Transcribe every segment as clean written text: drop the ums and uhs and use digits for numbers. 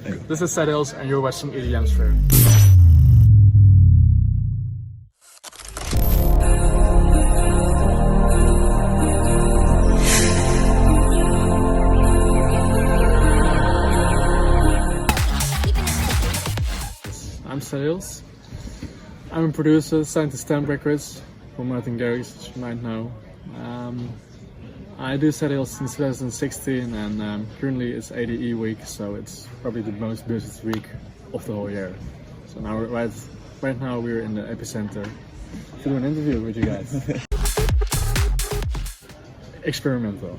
This is Seth and you're watching EDM Sphere. I'm Seth. I'm a producer, signed to Stamp Records for Martin Garrix, as you might know. I do Seth since 2016 and currently it's ADE week, so it's probably the most busiest week of the whole year. So now right now we're in the epicenter to do an interview with you guys. Experimental.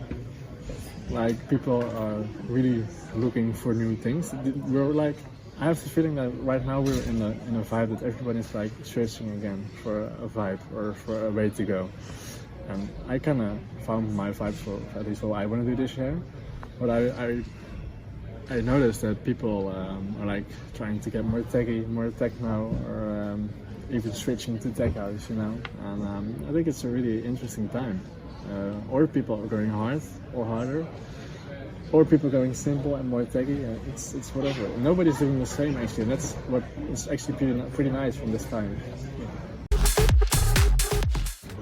Like people are really looking for new things. We're like, I have the feeling that right now we're in a vibe that everybody's like searching again for a vibe or for a way to go. And I kind of found my vibe for at least what I want to do this year. But I noticed that people are like trying to get more techy, more techno, or even switching to tech house, you know. And I think it's a really interesting time. Or people are going hard or harder, or people going simple and more techy. It's whatever. Nobody's doing the same actually. And that's what is actually pretty nice from this time.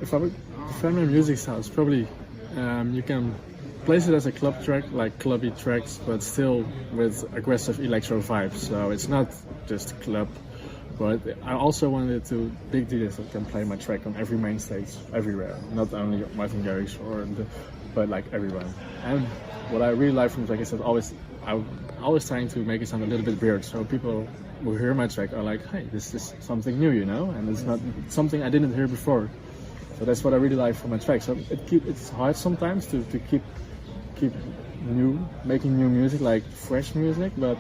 If I would define my music styles, probably you can place it as a club track, like clubby tracks, but still with aggressive electro vibes. So it's not just club, but I also wanted to big DJs that can play my track on every main stage, everywhere, not only Martin Garrix but like everyone. And what I really like from the track is that I'm always trying to make it sound a little bit weird, so people who hear my track are like, hey, this is something new, you know, and it's not something I didn't hear before. So that's what I really like from my track. So it's hard sometimes to keep making new music, like fresh music, but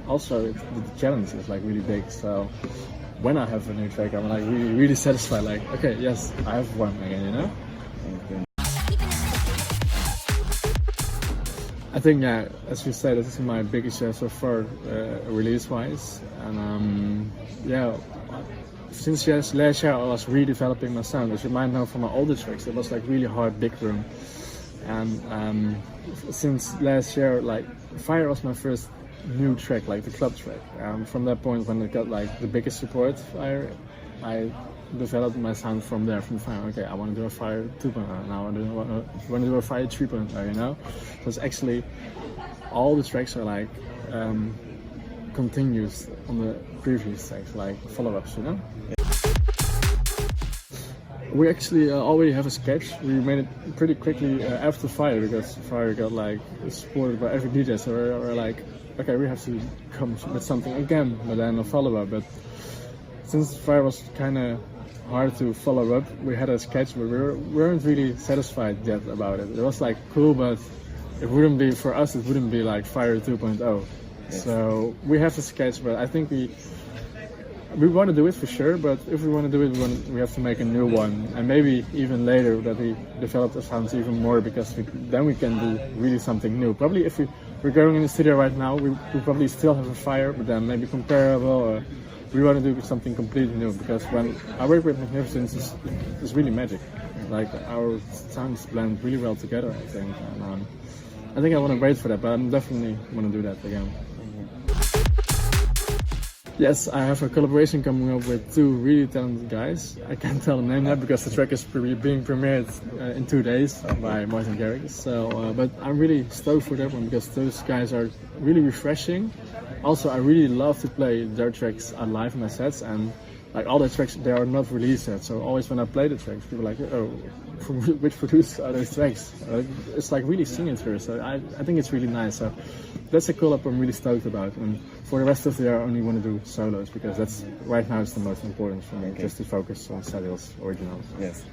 also the challenge is like really big. So when I have a new track, I'm like really satisfied. Like, okay, yes, I have one again, you know. Okay. I think, yeah, as you said, this is my biggest year so far, release-wise, and yeah. Since last year I was redeveloping my sound. As you might know from my older tracks, it was like really hard big room. And since last year, like Fire was my first new track, like the club track. From that point, when it got like the biggest support, Fire, I developed my sound from there, from Fire. Okay, I want to do a Fire 2.0, now I want to do a Fire 3.0, you know? So it's actually, all the tracks are like continues on the previous tracks, like follow-ups, you know? We actually already have a sketch. We made it pretty quickly after Fire, because Fire got like supported by every DJ, so we're like, okay, we have to come with something again, but then a follow-up. But since Fire was kind of hard to follow up, we had a sketch, but we weren't really satisfied yet about it. It was like cool, but it wouldn't be, for us, it wouldn't be like Fire 2.0. Yes. So we have a sketch, but I think we want to do it for sure, but if we want to do it, we have to make a new one, and maybe even later that we develop the sounds even more, because then we can do really something new. Probably if we're going in the studio right now, we probably still have a Fire, but then maybe comparable, or we want to do something completely new, because when I work with Magnificence, it's really magic. Like our sounds blend really well together, I think. And, I think I want to wait for that, but I definitely want to do that again. Yes, I have a collaboration coming up with two really talented guys. I can't tell the name yet because the track is being premiered in 2 days by Martin Garrix. So, but I'm really stoked for that one, because those guys are really refreshing. Also, I really love to play their tracks live in my sets, and like all the tracks, they are not released yet. So always when I play the tracks, people are like, oh, from which producer are those tracks? It's like really signature. So I think it's really nice. So that's a collab I'm really stoked about. And for the rest of the year, I only want to do solos, because that's right now it's the most important for me, just to focus on Seth's originals. Yes.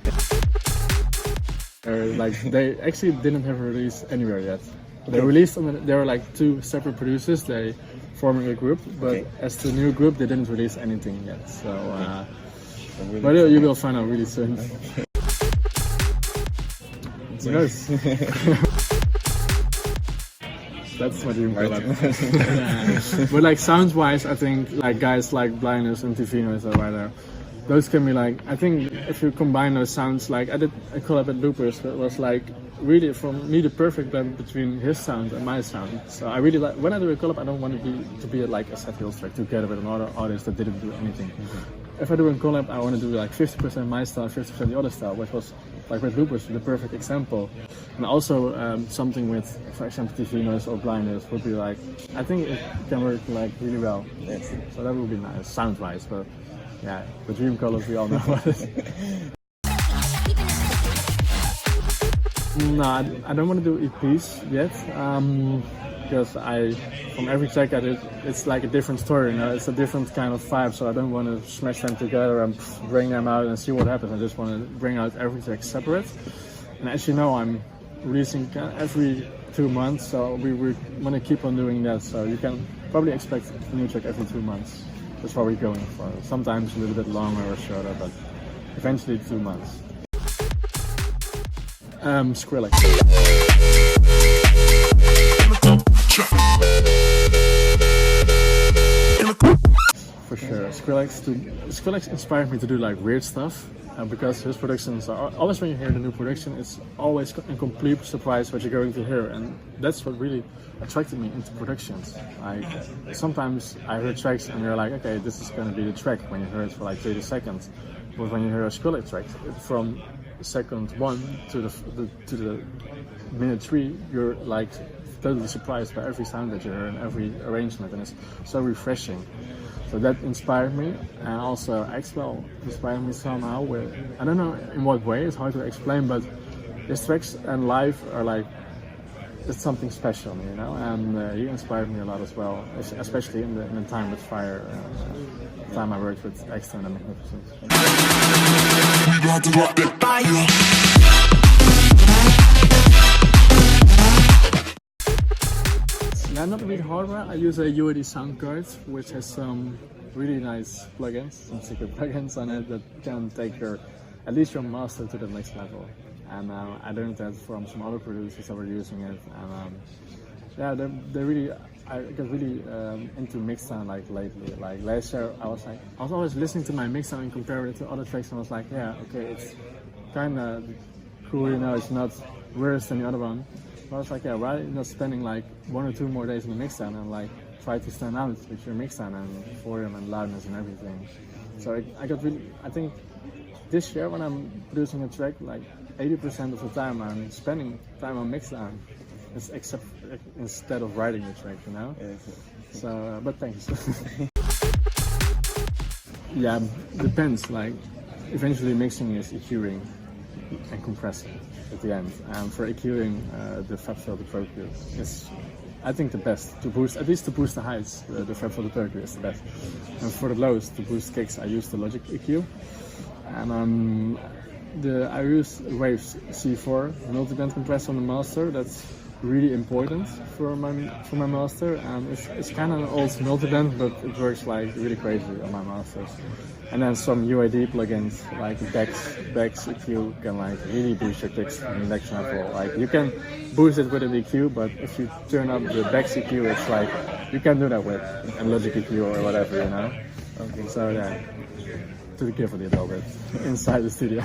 Like they actually didn't have a release anywhere yet. They released on. There were like two separate producers. They forming a group, but as the new group, they didn't release anything yet. So, but you will find out really soon. Who knows? That's my dream collab. But like sounds-wise, I think like guys like Blindness and Tivinos are right there. Those can be like, I think if you combine those sounds, like I did a collab at Loopers that was like really, for me, the perfect blend between his sound and my sound. So I really like, when I do a collab, I don't want to be like a Seth track together with another artist that didn't do anything. If I do a collab, I want to do like 50% my style, 50% the other style, which was like with Loopers, the perfect example. And also something with, for example, TV noise or blindness would be like, I think it can work like really well. Yes. So that would be nice, sound-wise, but yeah, the dream colors we all know about it. No, I don't want to do EPs yet, because from every track I did, it's like a different story, you know, it's a different kind of vibe, so I don't want to smash them together and bring them out and see what happens. I just want to bring out every track separate. And as you know, I'm releasing every 2 months, so we want to keep on doing that, so you can probably expect a new track every 2 months. That's what we're going for. Sometimes a little bit longer or shorter, but eventually 2 months. Skrillex. For sure, Skrillex inspired me to do like weird stuff, because his productions are always, when you hear the new production, it's always a complete surprise what you're going to hear, and that's what really attracted me into productions. Like sometimes I hear tracks and you're like, okay, this is going to be the track when you hear it for like 30 seconds, but when you hear a Skrillex track, from second 1 to the minute 3, you're like totally surprised by every sound that you hear and every arrangement, and it's so refreshing. So that inspired me, and also Axwell inspired me somehow with, I don't know in what way, it's hard to explain, but his tracks and live are like, it's something special, you know, and he inspired me a lot as well, especially in the time with Fire, the time I worked with Extra and the Magnificent. Yeah, not really hardware. I use a UAD sound card, which has some really nice plugins, some secret plugins on it that can take at least your master to the next level. And I learned that from some other producers that were using it. And yeah, they really, I got really into mix sound like lately. Like last year, I was always listening to my mix sound and comparing it to other tracks, and I was like, yeah, okay, it's kind of cool, you know, it's not worse than the other one. I was like, yeah, why not spending like 1 or 2 more days in the mix sound and like try to stand out with your mix sound and volume and loudness and everything. So I got really, I think this year when I'm producing a track, like 80% of the time I'm spending time on mix sound, instead of writing the track, you know? So, but thanks. Yeah, depends, like eventually mixing is EQing and compressing at the end. And for EQing, the Fab Filter Pro Q is, I think, the best to boost, at least to boost the heights. The Fab Filter Pro Q is the best. And for the lows, to boost kicks, I use the Logic EQ. And I use Waves C4 multi-band compressor on the master. That's really important for my master, and it's kind of an old multi-band, but it works like really crazy on my masters. And then some UAD plugins like Bex EQ can like really boost your kicks to the next level. Like you can boost it with an EQ, but if you turn up the Bex EQ, it's like you can do that with a Logic EQ or whatever, you know. Okay. So yeah, to give it a little bit inside the studio.